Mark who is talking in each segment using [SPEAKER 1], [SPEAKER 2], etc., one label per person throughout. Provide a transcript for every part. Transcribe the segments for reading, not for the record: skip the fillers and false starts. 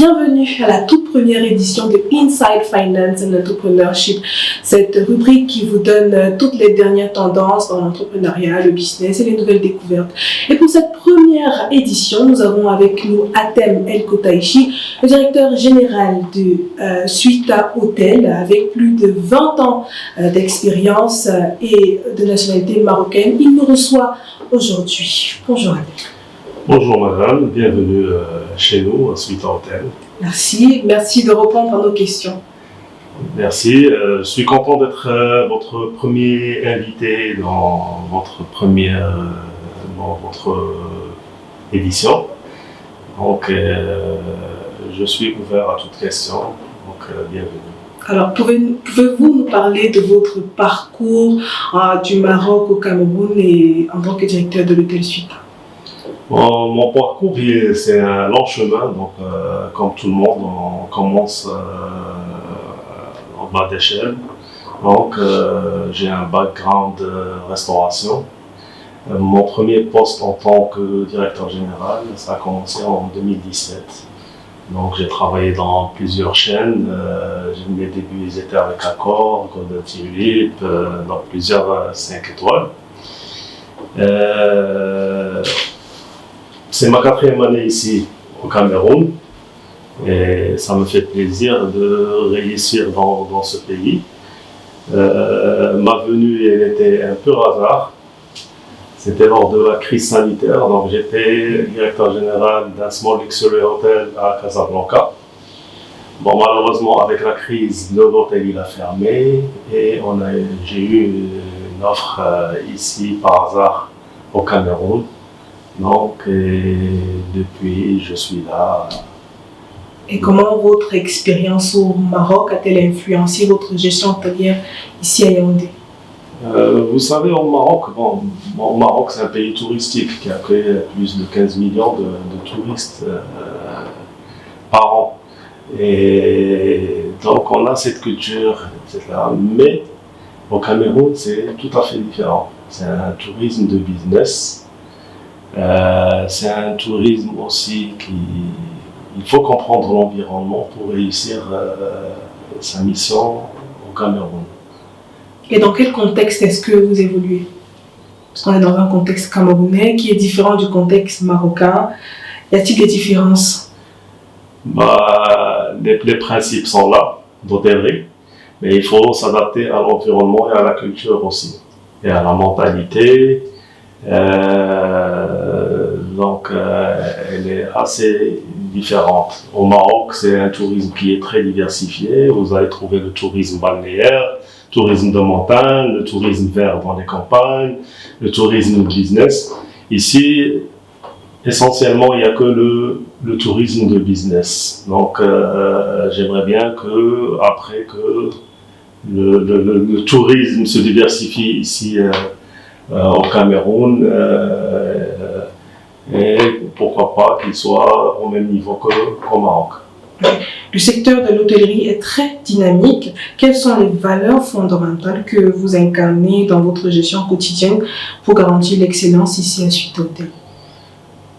[SPEAKER 1] Bienvenue à la toute première édition de Inside Finance and Entrepreneurship, cette rubrique qui vous donne toutes les dernières tendances dans l'entrepreneuriat, le business et les nouvelles découvertes. Et pour cette première édition, nous avons avec nous Atem El Kotaichi, le directeur général de Suita Hotel, avec plus de 20 ans d'expérience et de nationalité marocaine. Il nous reçoit aujourd'hui. Bonjour Atem.
[SPEAKER 2] Bonjour madame, bienvenue chez nous à Suita Hotel.
[SPEAKER 1] Merci de répondre à nos questions.
[SPEAKER 2] Merci, je suis content d'être votre premier invité dans votre édition. Donc je suis ouvert à toute question, donc bienvenue.
[SPEAKER 1] Alors, pouvez-vous nous parler de votre parcours du Maroc au Cameroun et en tant que directeur de l'hôtel Suita?
[SPEAKER 2] Mon parcours, c'est un long chemin, donc comme tout le monde, on commence en bas d'échelle. Donc j'ai un background de restauration. Mon premier poste en tant que directeur général, ça a commencé en 2017. Donc j'ai travaillé dans plusieurs chaînes. Mes débuts étaient avec Accor, Golden Tulip, dans plusieurs 5 étoiles. C'est ma 4e année ici au Cameroun et ça me fait plaisir de réussir dans ce pays. Ma venue elle était un peu hasard. C'était lors de la crise sanitaire, donc j'étais directeur général d'un small luxury hotel à Casablanca. Bon, malheureusement, avec la crise, l'hôtel il a fermé et j'ai eu une offre ici par hasard au Cameroun. Donc, depuis, je suis là.
[SPEAKER 1] Et comment votre expérience au Maroc a-t-elle influencé votre gestion hôtelière ici à Yaoundé?
[SPEAKER 2] Vous savez, au Maroc, c'est un pays touristique qui accueille plus de 15 millions de touristes par an. Et donc, on a cette culture, etc. Mais au Cameroun, c'est tout à fait différent. C'est un tourisme de business. C'est un tourisme aussi il faut comprendre l'environnement pour réussir sa mission au Cameroun.
[SPEAKER 1] Et dans quel contexte est-ce que vous évoluez? Parce qu'on est dans un contexte camerounais qui est différent du contexte marocain. Y a-t-il des différences?
[SPEAKER 2] Les principes sont là, d'hôtellerie, mais il faut s'adapter à l'environnement et à la culture aussi, et à la mentalité. Donc elle est assez différente. Au Maroc, c'est un tourisme qui est très diversifié. Vous allez trouver le tourisme balnéaire, le tourisme de montagne, le tourisme vert dans les campagnes, le tourisme business. Ici, essentiellement, il n'y a que le tourisme de business. Donc j'aimerais bien après que le tourisme se diversifie ici au Cameroun et pourquoi pas qu'il soit au même niveau qu'au Maroc.
[SPEAKER 1] Le secteur de l'hôtellerie est très dynamique. Quelles sont les valeurs fondamentales que vous incarnez dans votre gestion quotidienne pour garantir l'excellence ici à Suita Hotel?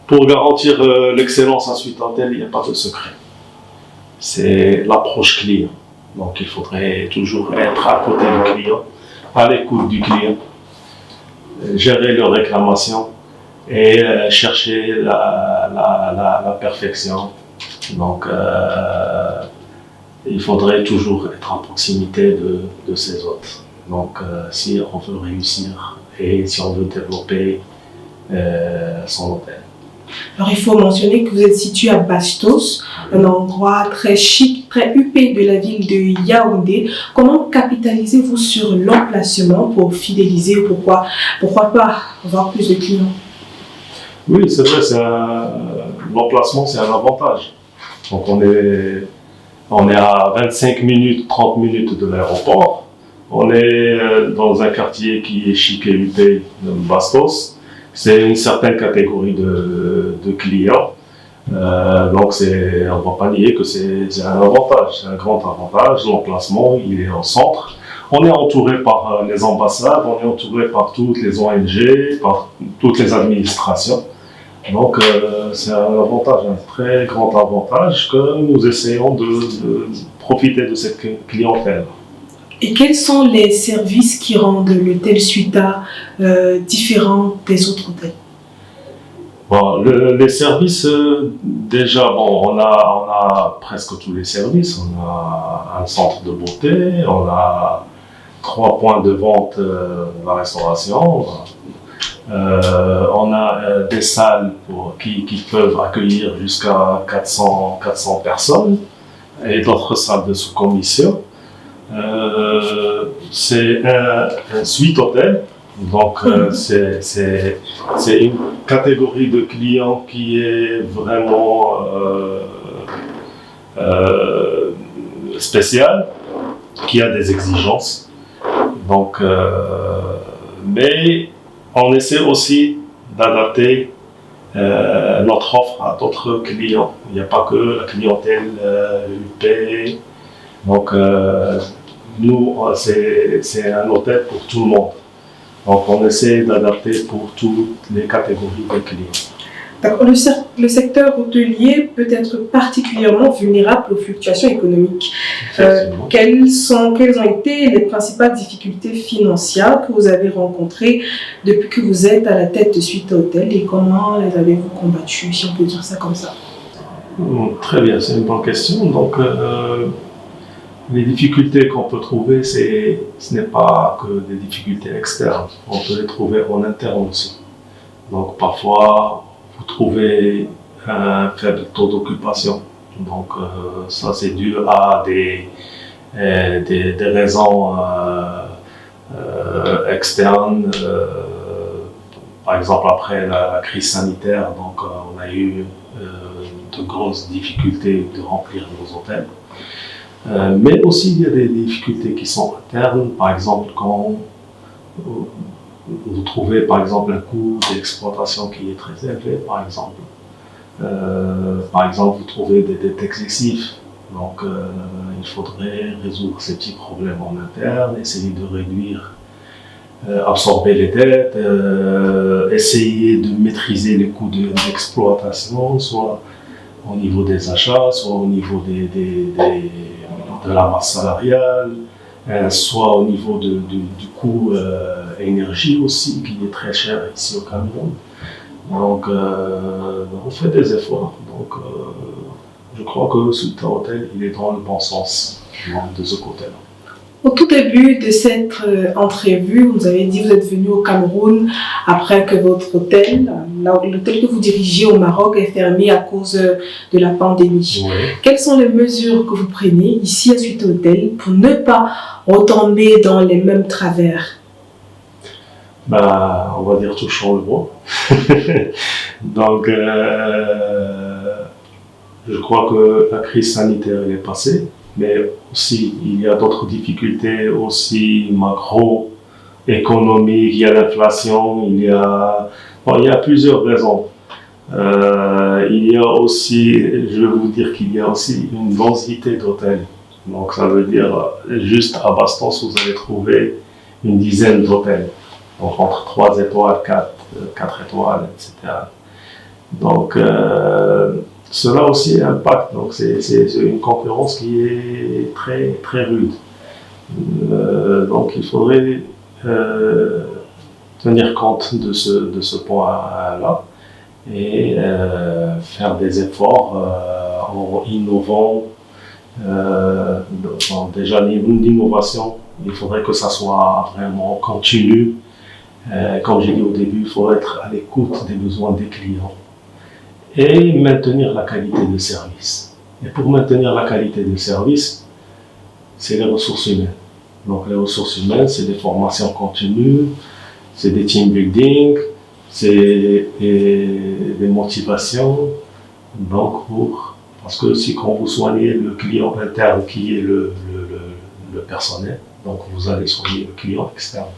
[SPEAKER 2] Pour garantir l'excellence à Suita Hotel, il n'y a pas de secret. C'est l'approche client. Donc il faudrait toujours être à côté du client, à l'écoute du client, gérer leurs réclamations et chercher la perfection. Donc il faudrait toujours être à proximité de ses hôtes. Donc si on veut réussir et si on veut développer son hôtel.
[SPEAKER 1] Alors il faut mentionner que vous êtes situé à Bastos, un endroit très chic, très huppé de la ville de Yaoundé. Comment capitalisez-vous sur l'emplacement pour fidéliser ou pourquoi pas avoir plus de clients?
[SPEAKER 2] Oui, c'est vrai, l'emplacement c'est un avantage. Donc on est à 25 minutes, 30 minutes de l'aéroport. On est dans un quartier qui est chic et huppé de Bastos. C'est une certaine catégorie de clients. Donc on ne va pas nier que c'est un avantage, c'est un grand avantage. L'emplacement, il est au centre. On est entouré par les ambassades, on est entouré par toutes les ONG, par toutes les administrations. Donc, c'est un avantage, un très grand avantage que nous essayons de profiter de cette clientèle.
[SPEAKER 1] Et quels sont les services qui rendent l'hôtel Suita différent des autres hôtels?
[SPEAKER 2] Bon, les services, déjà, bon, on a presque tous les services. On a un centre de beauté, on a 3 points de vente de la restauration. On a des salles qui peuvent accueillir jusqu'à 400 personnes et d'autres salles de sous-commission. C'est un suite hôtel, donc c'est une catégorie de clients qui est vraiment spéciale, qui a des exigences. Donc, mais on essaie aussi d'adapter notre offre à d'autres clients. Il n'y a pas que la clientèle UP. Donc, nous, c'est un hôtel pour tout le monde. Donc, on essaie d'adapter pour toutes les catégories de clients.
[SPEAKER 1] D'accord. Le secteur hôtelier peut être particulièrement vulnérable aux fluctuations économiques. Quelles ont été les principales difficultés financières que vous avez rencontrées depuis que vous êtes à la tête de Suita Hôtel et comment les avez-vous combattues, si on peut dire ça comme ça?
[SPEAKER 2] Très bien, c'est une bonne question. Donc, les difficultés qu'on peut trouver, ce n'est pas que des difficultés externes. On peut les trouver en interne aussi. Donc, parfois, vous trouvez un faible taux d'occupation. Donc, ça, c'est dû à des raisons externes. Par exemple, après la crise sanitaire, donc, on a eu de grosses difficultés de remplir nos hôtels. Mais aussi, il y a des difficultés qui sont internes. Par exemple, quand vous trouvez par exemple un coût d'exploitation qui est très élevé, par exemple. Vous trouvez des dettes excessives. Donc, il faudrait résoudre ces petits problèmes en interne, essayer de réduire, absorber les dettes, essayer de maîtriser les coûts d'exploitation, soit au niveau des achats, soit au niveau de la masse salariale, soit au niveau du coût énergie aussi, qui est très cher ici au Cameroun. Donc, on fait des efforts. Donc, je crois que Suita Hôtel, il est dans le bon sens de ce côté-là.
[SPEAKER 1] Au tout début de cette entrevue, vous avez dit que vous êtes venu au Cameroun après que votre hôtel, l'hôtel que vous dirigez au Maroc, est fermé à cause de la pandémie.
[SPEAKER 2] Oui.
[SPEAKER 1] Quelles sont les mesures que vous prenez ici à Suita Hôtel pour ne pas retomber dans les mêmes travers?
[SPEAKER 2] On va dire touchons le bois. Donc, je crois que la crise sanitaire elle est passée. Mais aussi, il y a d'autres difficultés aussi macroéconomiques, il y a l'inflation, il y a plusieurs raisons. Il y a aussi, je veux vous dire qu'il y a aussi une densité d'hôtels. Donc ça veut dire, juste à Bastance, vous allez trouver une dizaine d'hôtels. Donc entre 3 étoiles, 4 étoiles, etc. Donc, cela aussi impacte, donc c'est une concurrence qui est très, très rude. Donc il faudrait tenir compte de ce point-là et faire des efforts en innovant. Déjà, l'innovation, il faudrait que ça soit vraiment continu. Comme j'ai dit au début, il faut être à l'écoute des besoins des clients. Et maintenir la qualité de service. Et pour maintenir la qualité de service, c'est les ressources humaines. Donc les ressources humaines, c'est des formations continues, c'est des team building, c'est des motivations. Donc parce que si quand vous soignez le client interne qui est le personnel, donc vous allez soigner le client externe.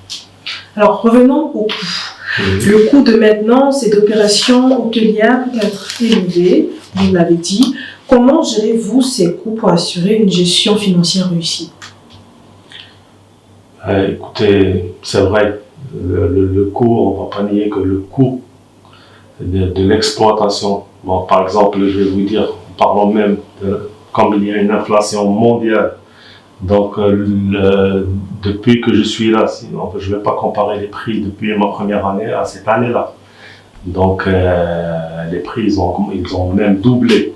[SPEAKER 1] Alors revenons au coût. Le coût de maintenance et d'opération hôtelière peut être élevé, vous l'avez dit. Comment gérez-vous ces coûts pour assurer une gestion financière réussie?
[SPEAKER 2] Écoutez, c'est vrai, le coût, on ne va pas nier que le coût de l'exploitation. Bon, par exemple, je vais vous dire, parlons même comme il y a une inflation mondiale. Donc, depuis que je suis là, sinon, je ne vais pas comparer les prix depuis ma première année à cette année-là. Donc, les prix, ils ont même doublé.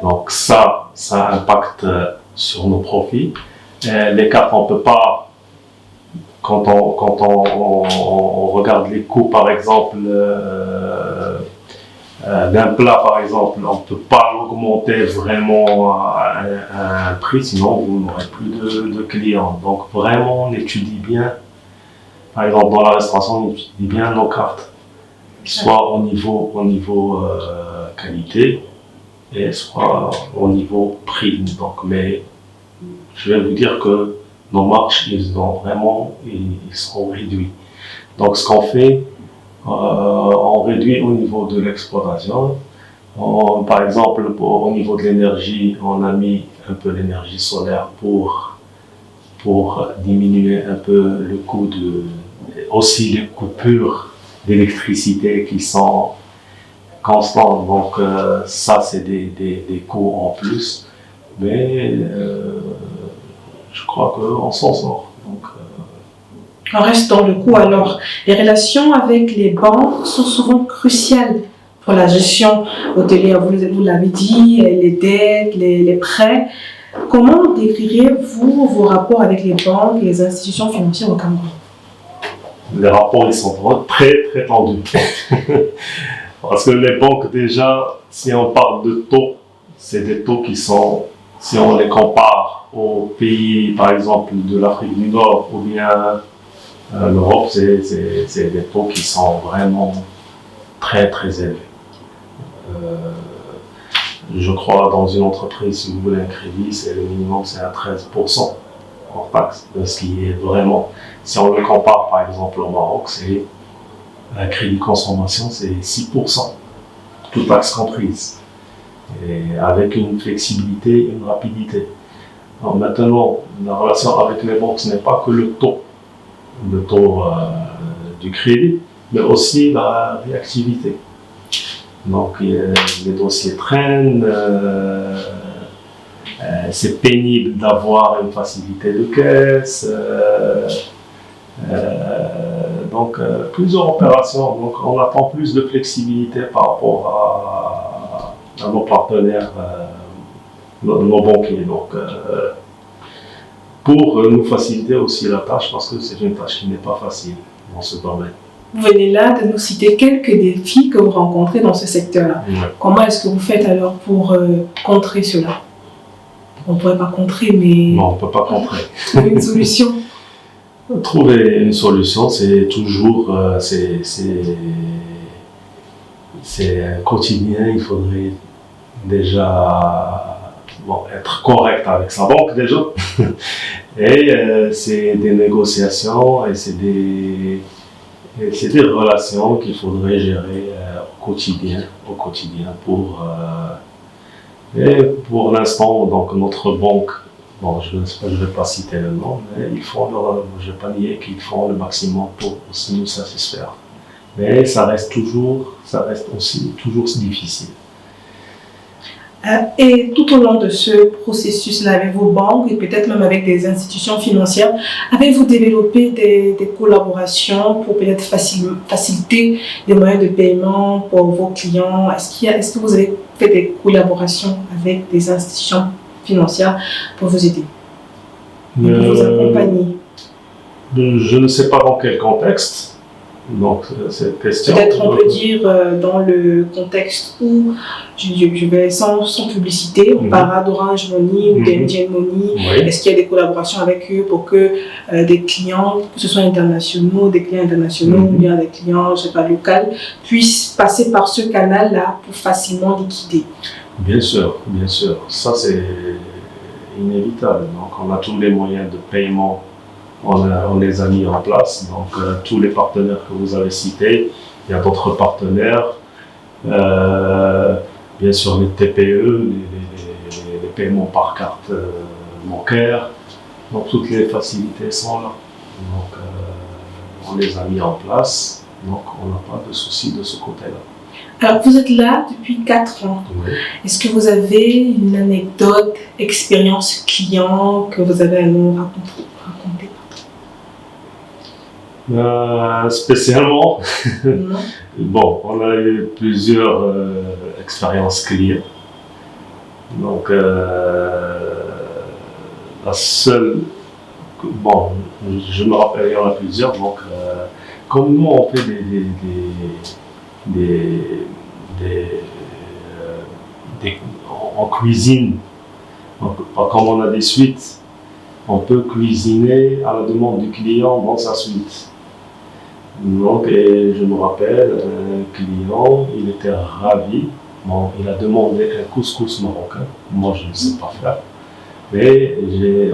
[SPEAKER 2] Donc, ça impacte sur nos profits. Les cartes, on ne peut pas, quand on regarde les coûts, par exemple, d'un plat, par exemple, on ne peut pas augmenter vraiment un prix, sinon vous n'aurez plus de clients. Donc vraiment, on étudie bien, par exemple dans la restauration, on étudie bien nos cartes, soit au niveau qualité, et soit au niveau prix. Donc, mais je vais vous dire que nos marges, ils sont réduits. Donc ce qu'on fait, on réduit au niveau de l'exploitation. Par exemple, au niveau de l'énergie, on a mis un peu l'énergie solaire pour diminuer un peu le coût aussi les coupures d'électricité qui sont constants. Donc ça, c'est des coûts en plus. Mais je crois qu'on s'en sort. Donc,
[SPEAKER 1] on reste dans le coût. Alors, les relations avec les banques sont souvent cruciales pour la gestion hôtelière. Vous l'avez dit, les dettes, les prêts. Comment décrirez-vous vos rapports avec les banques et les institutions financières au Cameroun?
[SPEAKER 2] Les rapports, ils sont très, très tendus. Parce que les banques, déjà, si on parle de taux, c'est des taux qui sont, si on les compare aux pays, par exemple, de l'Afrique du Nord ou bien l'Europe, c'est des taux qui sont vraiment très, très élevés. Je crois dans une entreprise, si vous voulez un crédit, c'est le minimum, c'est à 13% hors taxe. Ce qui est vraiment, si on le compare par exemple au Maroc, c'est un crédit consommation, c'est 6%, toute taxe comprise. Et avec une flexibilité, une rapidité. Alors maintenant, la relation avec les banques, ce n'est pas que le taux du crédit, mais aussi la réactivité. Donc les dossiers traînent, c'est pénible d'avoir une facilité de caisse, donc plusieurs opérations. Donc on attend plus de flexibilité par rapport à nos partenaires, nos banquiers. Donc pour nous faciliter aussi la tâche, parce que c'est une tâche qui n'est pas facile dans ce domaine.
[SPEAKER 1] Vous venez là de nous citer quelques défis que vous rencontrez dans ce secteur-là.
[SPEAKER 2] Ouais.
[SPEAKER 1] Comment est-ce que vous faites alors pour contrer cela? On ne pourrait pas contrer, mais...
[SPEAKER 2] Non, on ne peut pas contrer.
[SPEAKER 1] Trouver une solution.
[SPEAKER 2] Trouver une solution, c'est toujours... c'est un quotidien, il faudrait déjà être correct avec sa banque déjà. Et c'est des négociations et c'est des relations qu'il faudrait gérer au quotidien et pour l'instant, donc notre banque, bon, je ne vais pas citer le nom, mais je ne vais pas nier qu'ils font le maximum pour aussi nous satisfaire. Mais ça reste aussi toujours difficile.
[SPEAKER 1] Et tout au long de ce processus-là, avec vos banques et peut-être même avec des institutions financières, avez-vous développé des collaborations pour peut-être faciliter les moyens de paiement pour vos clients? Est-ce que vous avez fait des collaborations avec des institutions financières pour vous aider, pour vous accompagner?
[SPEAKER 2] Je ne sais pas dans quel contexte. Donc, cette question.
[SPEAKER 1] Peut-être on peut dire dans le contexte où je vais sans publicité, on parlera d'Orange Money ou d'MTN Money.
[SPEAKER 2] Oui.
[SPEAKER 1] Est-ce qu'il y a des collaborations avec eux pour que des clients, que ce soit internationaux, des clients internationaux ou bien des clients, je sais pas, locaux, puissent passer par ce canal-là pour facilement liquider?
[SPEAKER 2] Bien sûr, bien sûr. Ça, c'est inévitable. Donc, on a tous les moyens de paiement. On les a mis en place, donc tous les partenaires que vous avez cités, il y a d'autres partenaires, bien sûr les TPE, les paiements par carte bancaire, donc toutes les facilités sont là. Donc on les a mis en place, donc on n'a pas de souci de ce côté-là.
[SPEAKER 1] Alors, vous êtes là depuis 4 ans.
[SPEAKER 2] Oui.
[SPEAKER 1] Est-ce que vous avez une anecdote, expérience client que vous avez à nous raconter?
[SPEAKER 2] Spécialement,
[SPEAKER 1] Non.
[SPEAKER 2] bon, on a eu plusieurs expériences clients. Donc, la seule, bon, je me rappelle, il y en a plusieurs. Donc, comme nous, on fait en cuisine, comme on a des suites, on peut cuisiner à la demande du client dans sa suite. Donc, et je me rappelle, un client, il était ravi. Bon, il a demandé un couscous marocain. Moi, je ne sais pas faire. Mais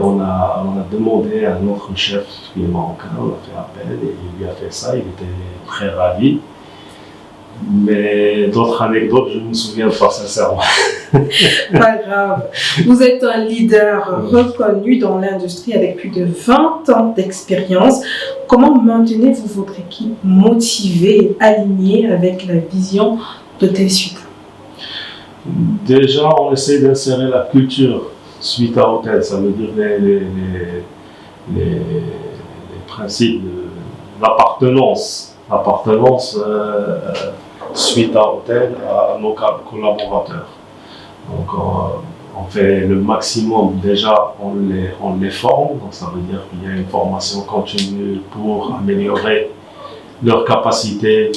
[SPEAKER 2] on a demandé à notre chef qui est marocain, on a fait appel et il lui a fait ça. Il était très ravi. Mais d'autres anecdotes, je ne me souviens pas sincèrement.
[SPEAKER 1] Pas grave. Vous êtes un leader reconnu dans l'industrie avec plus de 20 ans d'expérience. Comment maintenez-vous votre équipe motivée et alignée avec la vision d'Hôtel Suite?
[SPEAKER 2] Déjà, on essaie d'insérer la culture Suite à Hôtel. Ça veut dire les principes de l'appartenance. Suite à Hôtel à nos collaborateurs. Donc, on fait le maximum. Déjà, on les forme. Donc, ça veut dire qu'il y a une formation continue pour améliorer leur capacité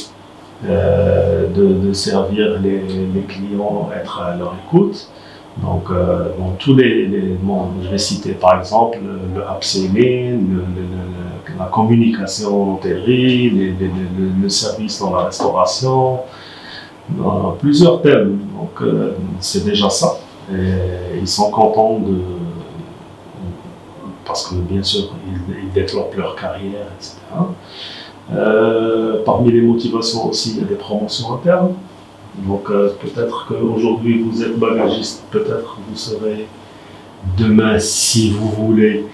[SPEAKER 2] de servir les clients, être à leur écoute. Donc, tous bon, je vais citer par exemple le upselling, la communication en hôtellerie, le service dans la restauration, dans plusieurs thèmes. Donc, c'est déjà ça. Et ils sont contents parce que bien sûr, ils développent leur carrière, etc. Parmi les motivations aussi, il y a des promotions internes. Donc peut-être qu'aujourd'hui vous êtes bagagiste, peut-être que vous serez demain, si vous voulez,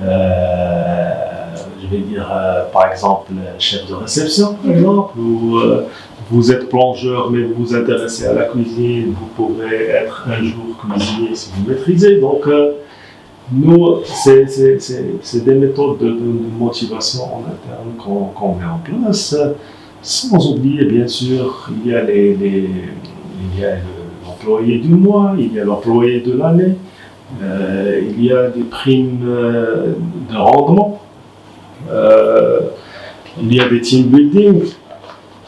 [SPEAKER 2] je vais dire par exemple chef de réception, par exemple, ou vous êtes plongeur mais vous vous intéressez à la cuisine, vous pourrez être un jour cuisinier si vous maîtrisez. Donc nous, c'est des méthodes de motivation en interne qu'on met en place. Sans oublier, bien sûr, il y a l'employé du mois, il y a l'employé de l'année, il y a des primes de rendement, il y a des team building.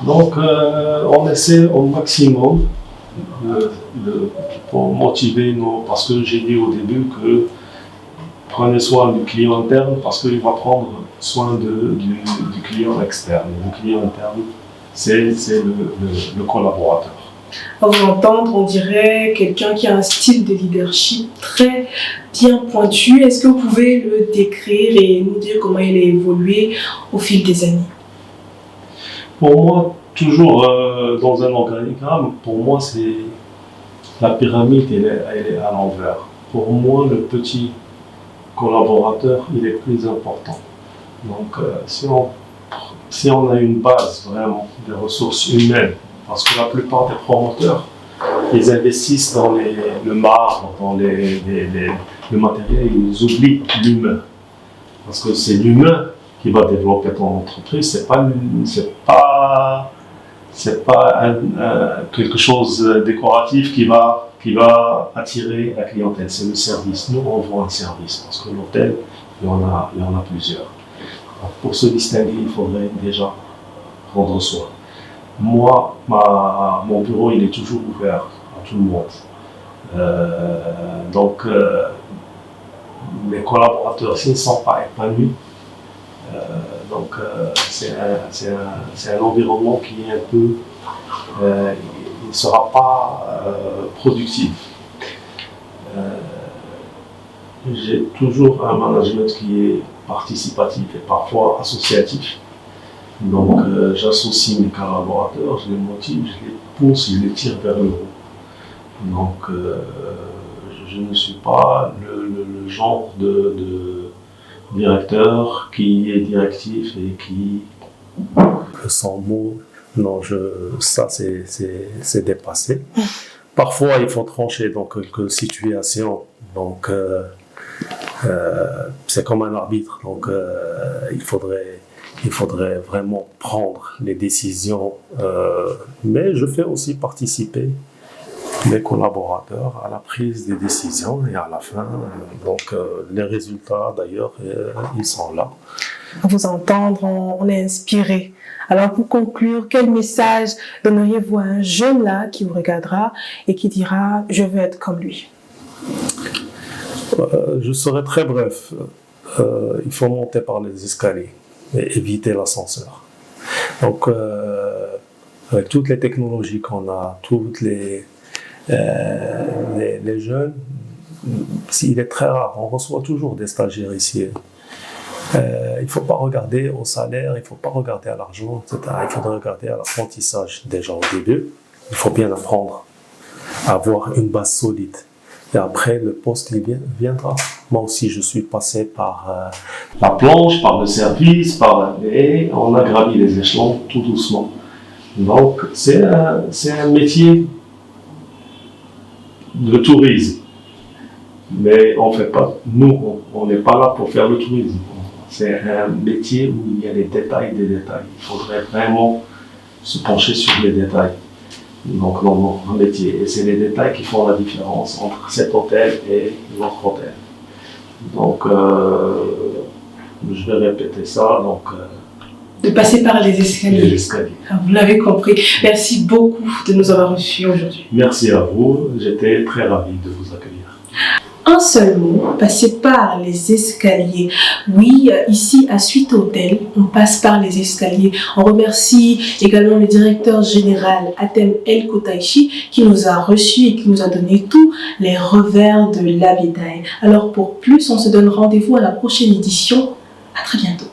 [SPEAKER 2] Donc, on essaie au maximum pour motiver parce que j'ai dit au début que prenez soin du client interne parce qu'il va prendre soin du client externe. Le client interne, c'est le collaborateur.
[SPEAKER 1] À vous entendre, on dirait quelqu'un qui a un style de leadership très bien pointu. Est-ce que vous pouvez le décrire et nous dire comment il a évolué au fil des années?
[SPEAKER 2] Pour moi, toujours dans un organigramme, pour moi, c'est la pyramide, elle est à l'envers. Pour moi, le petit collaborateur, il est plus important. Donc, si on a une base vraiment des ressources humaines, parce que la plupart des promoteurs, ils investissent dans le marbre, dans le matériel, ils oublient l'humain. Parce que c'est l'humain qui va développer ton entreprise, c'est pas quelque chose de décoratif qui va attirer la clientèle, c'est le service. Nous, on vend un service parce que l'hôtel, il y en a plusieurs. Donc, pour se distinguer, il faudrait déjà prendre soin. Moi, mon bureau, il est toujours ouvert à tout le monde. Donc, mes collaborateurs, s'ils ne sont pas épanouis, c'est un environnement qui est un peu, il ne sera pas productif. J'ai toujours un management qui est participatif et parfois associatif. Donc j'associe mes collaborateurs, je les motive, je les pousse, je les tire vers le haut. Donc je ne suis pas le genre de directeur qui est directif et qui, son mot Non, ça c'est dépassé. Parfois, il faut trancher dans quelques situations. Donc, c'est comme un arbitre. Donc, il faudrait vraiment prendre les décisions. Mais je fais aussi participer mes collaborateurs à la prise des décisions et à la fin, les résultats d'ailleurs, ils sont là.
[SPEAKER 1] À vous entendre, on est inspiré. Alors pour conclure, quel message donneriez-vous à un jeune là qui vous regardera et qui dira « je veux être comme lui » ?
[SPEAKER 2] Je serai très bref. Il faut monter par les escaliers et éviter l'ascenseur. Donc, avec toutes les technologies qu'on a, toutes les jeunes, il est très rare, on reçoit toujours des stagiaires ici. Il ne faut pas regarder au salaire, il ne faut pas regarder à l'argent, etc. Il faudrait regarder à l'apprentissage déjà au début. Il faut bien apprendre à avoir une base solide. Et après, le poste il viendra. Moi aussi, je suis passé par la planche, par le service, et on a gravi les échelons tout doucement. Donc, c'est un métier de tourisme. Mais on fait pas, nous, on n'est pas là pour faire le tourisme. C'est un métier où il y a des détails. Il faudrait vraiment se pencher sur les détails. Donc, dans mon métier. Et c'est les détails qui font la différence entre cet hôtel et notre hôtel. Donc, je vais répéter ça. Donc,
[SPEAKER 1] de passer par les escaliers. Vous l'avez compris. Merci beaucoup de nous avoir reçus aujourd'hui.
[SPEAKER 2] Merci à vous. J'étais très ravi de vous accueillir.
[SPEAKER 1] Un seul mot, passer par les escaliers. Oui, ici à Suite Hôtel, on passe par les escaliers. On remercie également le directeur général Atem El Kotaïchi qui nous a reçus et qui nous a donné tous les revers de l'Abitaï. Alors pour plus, on se donne rendez-vous à la prochaine édition. À très bientôt.